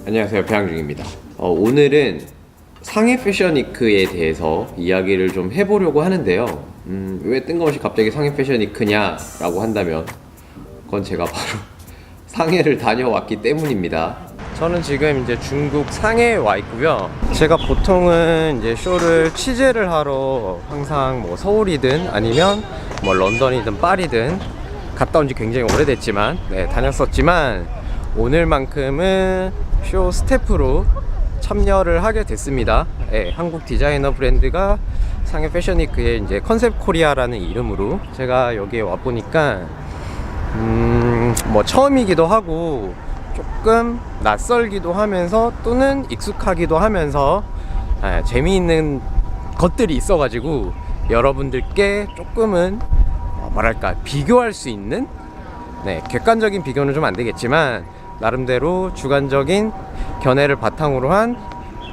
안녕하세요, 배항중입니다. 오늘은 상해 패션위크에 대해서 이야기를 좀 해보려고 하는데요. 왜 뜬금없이 갑자기 상해 패션위크냐 라고 한다면 그건 제가 바로 상해를 다녀왔기 때문입니다. 저는 지금 이제 중국 상해에 와 있고요. 제가 보통은 이제 쇼를 취재를 하러 항상 뭐 서울이든 아니면 뭐 런던이든 파리든 갔다 온 지 굉장히 오래됐지만 다녔었지만 오늘만큼은 쇼 스태프로 참여를 하게 됐습니다. 한국 디자이너 브랜드가 상해 패션위크의 이제 컨셉 코리아라는 이름으로 제가 여기에 와 보니까 뭐 처음이기도 하고 조금 낯설기도 하면서 또는 익숙하기도 하면서 재미있는 것들이 있어가지고 여러분들께 조금은 뭐랄까 비교할 수 있는 객관적인 비교는 좀 안 되겠지만 나름대로 주관적인 견해를 바탕으로 한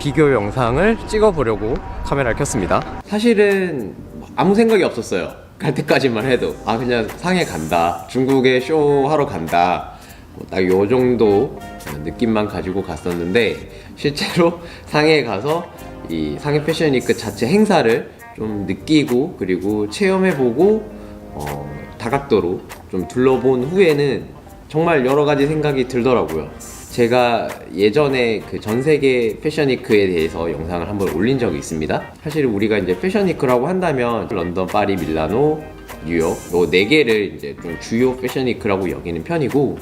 비교 영상을 찍어보려고 카메라를 켰습니다. 사실은 아무 생각이 없었어요. 갈 때까지만 해도 그냥 상해 간다, 중국에 쇼 하러 간다, 딱 요 정도 느낌만 가지고 갔었는데 실제로 상해에 가서 이 상해 패션위크 자체 행사를 좀 느끼고 그리고 체험해보고 다각도로 좀 둘러본 후에는 정말 여러 가지 생각이 들더라고요. 제가 예전에 그 전 세계 패션위크에 대해서 영상을 한번 올린 적이 있습니다. 사실 우리가 이제 패션위크라고 한다면 런던, 파리, 밀라노, 뉴욕 요 4개를 이제 좀 주요 패션위크라고 여기는 편이고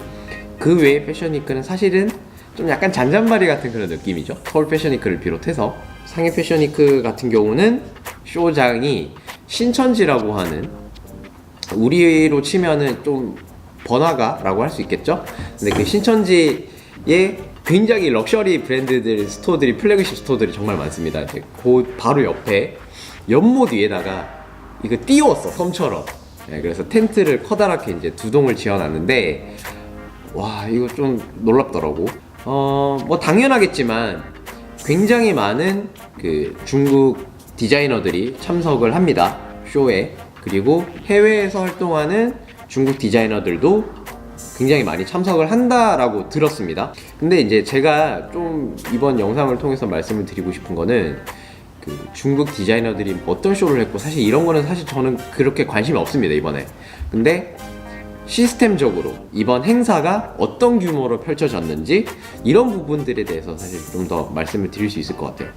그 외의 패션위크는 사실은 좀 약간 잔잔바리 같은 그런 느낌이죠. 서울 패션위크를 비롯해서 상해 패션위크 같은 경우는 쇼장이 신천지라고 하는 우리로 치면은 좀 번화가라고 할 수 있겠죠? 근데 그 신천지에 굉장히 럭셔리 브랜드들 스토어들이 플래그십 스토어들이 정말 많습니다. 그 바로 옆에 연못 위에다가 이거 띄웠어, 섬처럼. 그래서 텐트를 커다랗게 이제 2동을 지어놨는데 와, 이거 좀 놀랍더라고. 뭐 당연하겠지만 굉장히 많은 그 중국 디자이너들이 참석을 합니다, 쇼에. 그리고 해외에서 활동하는 중국 디자이너들도 굉장히 많이 참석을 한다라고 들었습니다. 근데 이제 제가 좀 이번 영상을 통해서 말씀을 드리고 싶은 거는 그 중국 디자이너들이 어떤 쇼를 했고 사실 이런 거는 사실 저는 그렇게 관심이 없습니다, 이번에. 근데 시스템적으로 이번 행사가 어떤 규모로 펼쳐졌는지 이런 부분들에 대해서 사실 좀 더 말씀을 드릴 수 있을 것 같아요.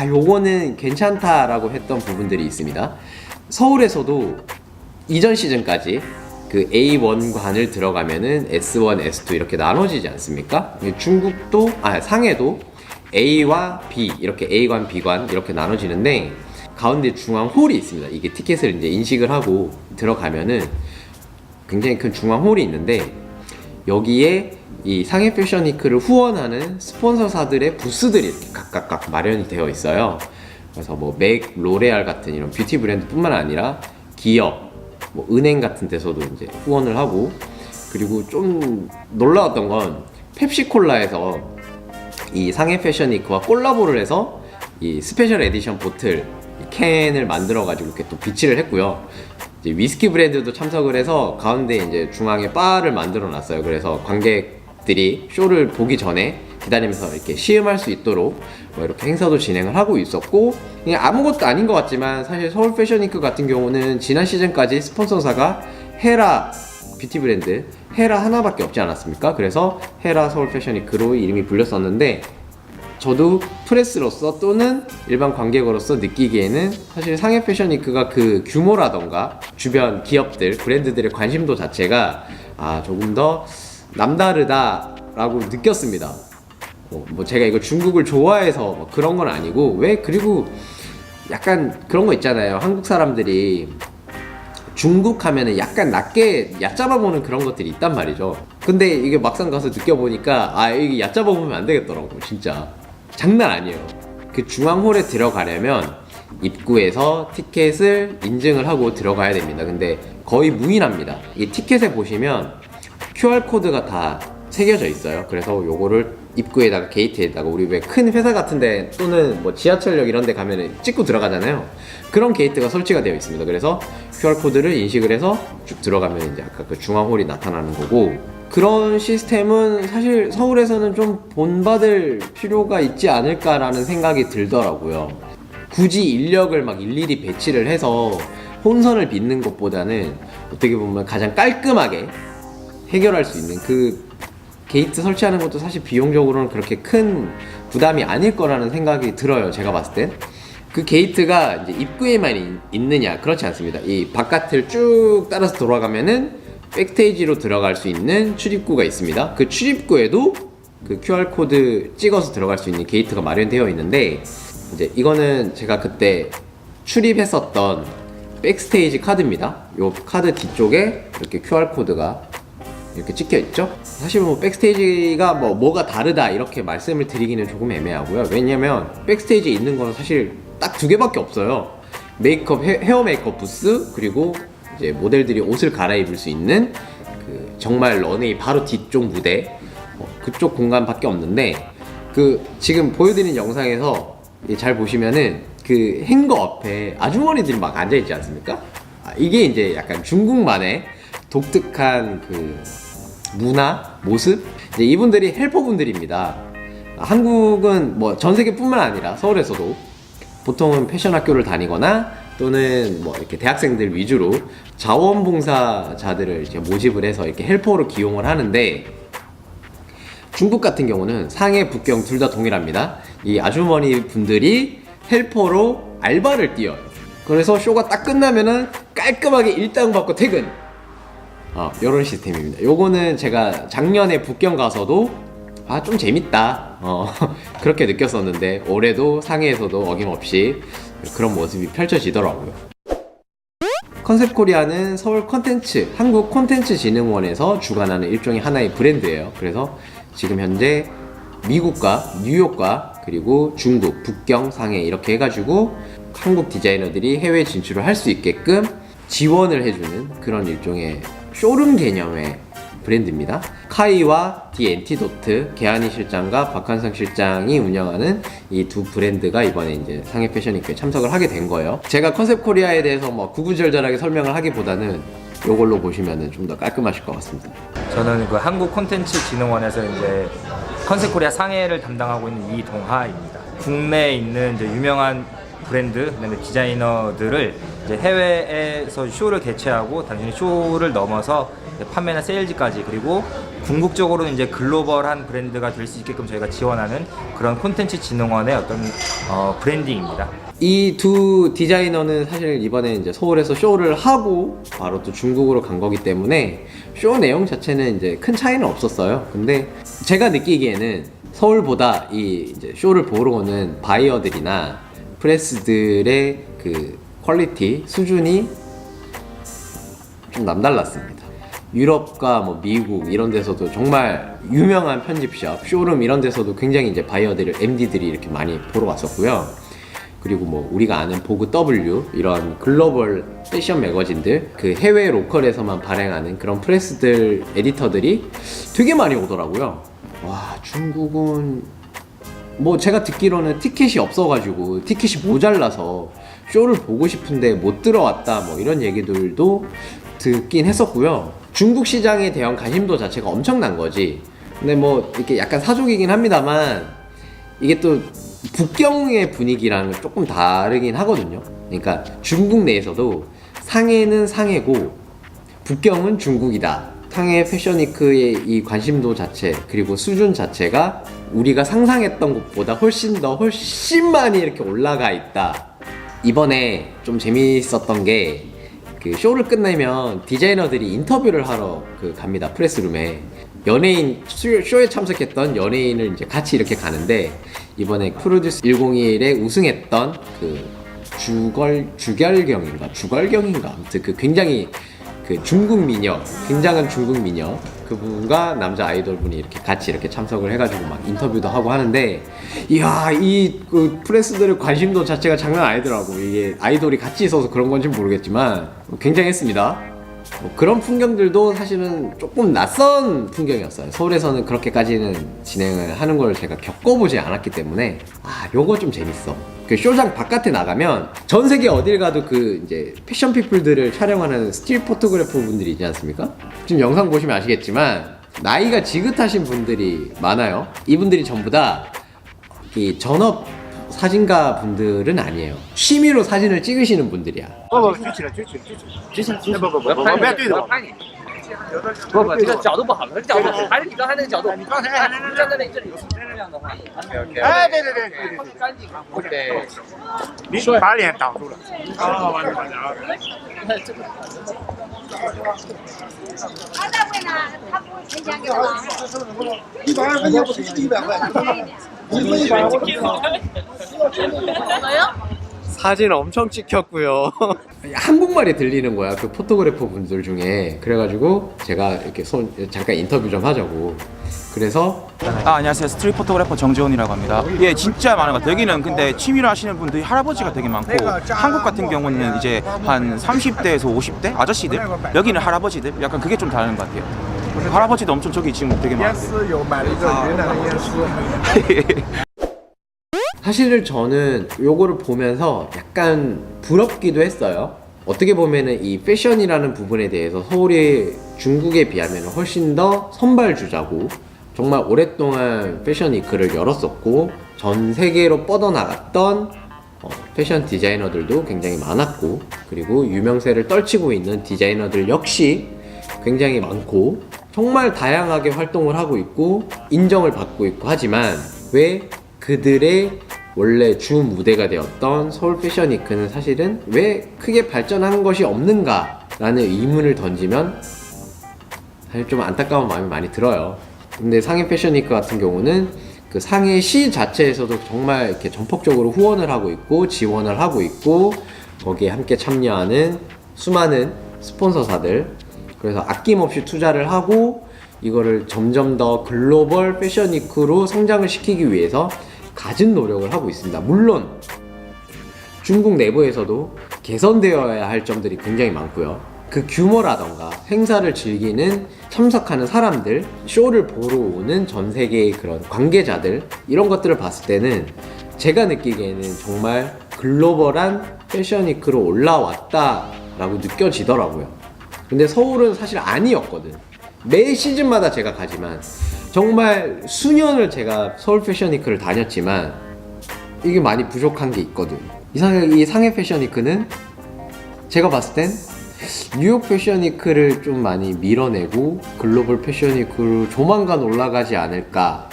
요거는 괜찮다라고 했던 부분들이 있습니다. 서울에서도 이전 시즌까지 그 A1관을 들어가면은 S1, S2 이렇게 나눠지지 않습니까? 중국도, 상해도 A와 B, 이렇게 A관, B관 이렇게 나눠지는데 가운데 중앙 홀이 있습니다. 이게 티켓을 이제 인식을 하고 들어가면은 굉장히 큰 중앙 홀이 있는데 여기에 이 상해 패션위크를 후원하는 스폰서사들의 부스들이 이렇게 각각 마련이 되어 있어요. 그래서 뭐 맥, 로레알 같은 이런 뷰티 브랜드뿐만 아니라 기업, 뭐 은행 같은 데서도 이제 후원을 하고, 그리고 좀 놀라웠던 건 펩시콜라에서 이 상해 패션위크와 콜라보를 해서 이 스페셜 에디션 보틀 캔을 만들어 가지고 이렇게 또 비치를 했고요. 이제 위스키 브랜드도 참석을 해서 가운데 이제 중앙에 바를 만들어 놨어요. 그래서 관객들이 쇼를 보기 전에 기다리면서 이렇게 시음할 수 있도록 뭐 이렇게 행사도 진행을 하고 있었고, 그냥 아무것도 아닌 것 같지만 사실 서울 패션위크 같은 경우는 지난 시즌까지 스폰서사가 헤라 뷰티 브랜드 헤라 하나밖에 없지 않았습니까? 그래서 헤라 서울 패션위크로 이름이 불렸었는데 저도 프레스로서 또는 일반 관객으로서 느끼기에는 사실 상해 패션위크가 그 규모라던가 주변 기업들, 브랜드들의 관심도 자체가 조금 더 남다르다라고 느꼈습니다. 뭐 제가 이거 중국을 좋아해서 뭐 그런 건 아니고, 그리고 약간 그런 거 있잖아요. 한국 사람들이 중국 하면은 약간 낮게 얕잡아보는 그런 것들이 있단 말이죠. 근데 이게 막상 가서 느껴보니까 이게 얕잡아보면 안 되겠더라고. 진짜 장난 아니에요. 그 중앙홀에 들어가려면 입구에서 티켓을 인증을 하고 들어가야 됩니다. 근데 거의 무인합니다. 이 티켓에 보시면 QR코드가 다 새겨져 있어요. 그래서 요거를 입구에다가 게이트에다가 우리 왜 큰 회사 같은데 또는 뭐 지하철역 이런 데 가면은 찍고 들어가잖아요. 그런 게이트가 설치가 되어 있습니다. 그래서 QR코드를 인식을 해서 쭉 들어가면 이제 아까 그 중앙홀이 나타나는 거고, 그런 시스템은 사실 서울에서는 좀 본받을 필요가 있지 않을까라는 생각이 들더라고요. 굳이 인력을 막 일일이 배치를 해서 혼선을 빚는 것보다는 어떻게 보면 가장 깔끔하게 해결할 수 있는 그 게이트 설치하는 것도 사실 비용적으로는 그렇게 큰 부담이 아닐 거라는 생각이 들어요. 제가 봤을 땐. 그 게이트가 이제 입구에만 있느냐? 그렇지 않습니다. 이 바깥을 쭉 따라서 돌아가면은 백스테이지로 들어갈 수 있는 출입구가 있습니다. 그 출입구에도 그 QR코드 찍어서 들어갈 수 있는 게이트가 마련되어 있는데, 이제 이거는 제가 그때 출입했었던 백스테이지 카드입니다. 요 카드 뒤쪽에 이렇게 QR코드가 이렇게 찍혀 있죠. 사실 뭐 백스테이지가 뭐가 다르다 이렇게 말씀을 드리기는 조금 애매하고요. 왜냐면 백스테이지에 있는 건 사실 딱 두 개밖에 없어요. 메이크업, 헤어 메이크업 부스, 그리고 이제 모델들이 옷을 갈아입을 수 있는 그 정말 런웨이 바로 뒤쪽 무대, 그쪽 공간밖에 없는데, 그 지금 보여드리는 영상에서 잘 보시면은 그 행거 앞에 아주머니들이 막 앉아있지 않습니까? 이게 이제 약간 중국만의 독특한 그 문화, 모습? 이제 이분들이 헬퍼분들입니다. 한국은 뭐 전 세계뿐만 아니라 서울에서도 보통은 패션 학교를 다니거나 또는 뭐 이렇게 대학생들 위주로 자원봉사자들을 이제 모집을 해서 이렇게 헬퍼로 기용을 하는데, 중국 같은 경우는 상해, 북경 둘 다 동일합니다. 이 아주머니 분들이 헬퍼로 알바를 뛰어요. 그래서 쇼가 딱 끝나면은 깔끔하게 일당 받고 퇴근. 요런 시스템입니다. 요거는 제가 작년에 북경 가서도 좀 재밌다 그렇게 느꼈었는데, 올해도 상해에서도 어김없이 그런 모습이 펼쳐지더라고요. 컨셉코리아는 서울 콘텐츠, 한국 콘텐츠 진흥원에서 주관하는 일종의 하나의 브랜드예요. 그래서 지금 현재 미국과 뉴욕과 그리고 중국, 북경, 상해 이렇게 해가지고 한국 디자이너들이 해외 진출을 할 수 있게끔 지원을 해주는 그런 일종의 쇼룸 개념의 브랜드입니다. 카이와 디 엔티도트, 개한이 실장과 박한성 실장이 운영하는 이 두 브랜드가 이번에 이제 상해 패션위크에 참석을 하게 된 거예요. 제가 컨셉 코리아에 대해서 뭐 구구절절하게 설명을 하기보다는 요걸로 보시면은 좀 더 깔끔하실 것 같습니다. 저는 그 한국 콘텐츠 진흥원에서 이제 컨셉 코리아 상해를 담당하고 있는 이동하입니다. 국내에 있는 이제 유명한 브랜드, 그다음에 디자이너들을 이제 해외에서 쇼를 개최하고 단순히 쇼를 넘어서 판매나 세일즈까지, 그리고 궁극적으로는 이제 글로벌한 브랜드가 될 수 있게끔 저희가 지원하는 그런 콘텐츠 진흥원의 어떤 브랜딩입니다. 이 두 디자이너는 사실 이번에 이제 서울에서 쇼를 하고 바로 또 중국으로 간 거기 때문에 쇼 내용 자체는 이제 큰 차이는 없었어요. 근데 제가 느끼기에는 서울보다 이 이제 쇼를 보러 오는 바이어들이나 프레스들의 그 퀄리티 수준이 좀 남달랐습니다. 유럽과 뭐 미국 이런 데서도 정말 유명한 편집샵, 쇼룸 이런 데서도 굉장히 이제 바이어들을, MD들이 이렇게 많이 보러 왔었고요. 그리고 뭐 우리가 아는 보그 W 이런 글로벌 패션 매거진들, 그 해외 로컬에서만 발행하는 그런 프레스들, 에디터들이 되게 많이 오더라고요. 와, 중국은 뭐 제가 듣기로는 티켓이 없어가지고 티켓이 모자라서 쇼를 보고 싶은데 못 들어왔다 뭐 이런 얘기들도 듣긴 했었고요. 중국 시장에 대한 관심도 자체가 엄청난 거지. 근데 뭐 이렇게 약간 사족이긴 합니다만 이게 또 북경의 분위기랑은 조금 다르긴 하거든요. 그러니까 중국 내에서도 상해는 상해고 북경은 중국이다. 상해 패션위크의 이 관심도 자체, 그리고 수준 자체가 우리가 상상했던 것보다 훨씬 많이 이렇게 올라가 있다. 이번에 좀 재밌었던 게, 그 쇼를 끝내면 디자이너들이 인터뷰를 하러 갑니다. 프레스룸에 연예인, 쇼에 참석했던 연예인을 이제 같이 이렇게 가는데, 이번에 프로듀스 101에 우승했던 그 주걸경인가 아무튼 그 굉장히 그 중국 미녀, 굉장한 중국 미녀, 그분과 남자 아이돌 분이 이렇게 같이 이렇게 참석을 해가지고 막 인터뷰도 하고 하는데, 이야, 그 프레스들의 관심도 자체가 장난 아니더라고. 이게 아이돌이 같이 있어서 그런 건지 모르겠지만 굉장했습니다. 그런 풍경들도 사실은 조금 낯선 풍경이었어요. 서울에서는 그렇게까지는 진행을 하는 걸 제가 겪어보지 않았기 때문에 요거 좀 재밌어. 그 쇼장 바깥에 나가면 전 세계 어딜 가도 그 이제 패션 피플들을 촬영하는 스틸 포토그래퍼 분들이 있지 않습니까? 지금 영상 보시면 아시겠지만 나이가 지긋하신 분들이 많아요. 이분들이 전부 다 이 전업 사진가 분들은 아니에요. 취미로 사진을 찍으시는 분들이야. 不，这个角度不好，这个角度还是你刚才那个角度。你刚才站在这里有这样的话，哎，对对对对对，干净啊。对，你把脸挡住了。啊，完了完了。他在问呢，他不会赔钱给我吗120块钱不是100块，你分100我 사진 엄청 찍혔고요. 한국말이 들리는 거야, 그 포토그래퍼 분들 중에. 그래가지고 제가 이렇게 잠깐 인터뷰 좀 하자고. 그래서 안녕하세요. 스트릿 포토그래퍼 정지원이라고 합니다. 예, 진짜 많은 것 같아요. 여기는 근데 취미로 하시는 분들이 할아버지가 되게 많고, 한국 같은 경우는 이제 한 30대에서 50대 아저씨들, 여기는 할아버지들, 약간 그게 좀 다른 것 같아요. 할아버지도 엄청 저기 지금 되게 많아요. 사실 저는 요거를 보면서 약간 부럽기도 했어요. 어떻게 보면은 이 패션이라는 부분에 대해서 서울이 중국에 비하면 훨씬 더 선발주자고, 정말 오랫동안 패션위크를 열었었고 전 세계로 뻗어나갔던 패션 디자이너들도 굉장히 많았고, 그리고 유명세를 떨치고 있는 디자이너들 역시 굉장히 많고, 정말 다양하게 활동을 하고 있고 인정을 받고 있고, 하지만 왜 그들의 원래 주 무대가 되었던 서울 패션위크는 사실은 왜 크게 발전하는 것이 없는가 라는 의문을 던지면 사실 좀 안타까운 마음이 많이 들어요. 근데 상해 패션위크 같은 경우는 그 상해시 자체에서도 정말 이렇게 전폭적으로 후원을 하고 있고 지원을 하고 있고, 거기에 함께 참여하는 수많은 스폰서사들, 그래서 아낌없이 투자를 하고 이거를 점점 더 글로벌 패션위크로 성장을 시키기 위해서 갖은 노력을 하고 있습니다. 물론 중국 내부에서도 개선되어야 할 점들이 굉장히 많고요. 그 규모라던가 행사를 즐기는 참석하는 사람들, 쇼를 보러 오는 전 세계의 그런 관계자들, 이런 것들을 봤을 때는 제가 느끼기에는 정말 글로벌한 패션위크로 올라왔다라고 느껴지더라고요. 근데 서울은 사실 아니었거든. 매 시즌마다 제가 가지만, 정말 수년을 제가 서울 패션위크를 다녔지만 이게 많이 부족한 게 있거든. 이 상해 패션위크는 제가 봤을 땐 뉴욕 패션위크를 좀 많이 밀어내고 글로벌 패션위크로 조만간 올라가지 않을까,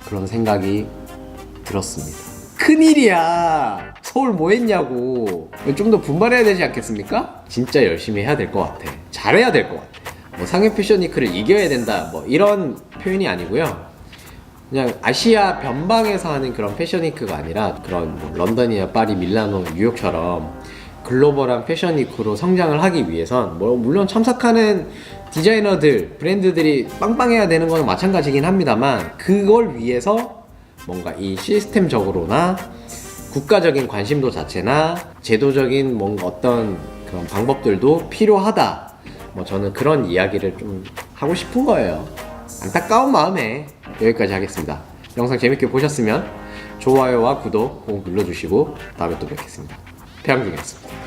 그런 생각이 들었습니다. 큰일이야. 서울 뭐 했냐고. 좀 더 분발해야 되지 않겠습니까? 진짜 열심히 해야 될 것 같아. 잘해야 될 것 같아. 뭐 상해 패션위크를 이겨야 된다, 뭐 이런 표현이 아니고요. 그냥 아시아 변방에서 하는 그런 패션위크가 아니라 그런 뭐 런던이나 파리, 밀라노, 뉴욕처럼 글로벌한 패션위크로 성장을 하기 위해선 뭐 물론 참석하는 디자이너들, 브랜드들이 빵빵해야 되는 건 마찬가지긴 합니다만, 그걸 위해서 뭔가 이 시스템적으로나 국가적인 관심도 자체나 제도적인 뭔가 어떤 그런 방법들도 필요하다. 뭐 저는 그런 이야기를 좀 하고 싶은 거예요. 안타까운 마음에 여기까지 하겠습니다. 영상 재밌게 보셨으면 좋아요와 구독 꼭 눌러주시고 다음에 또 뵙겠습니다. 태양중이었습니다.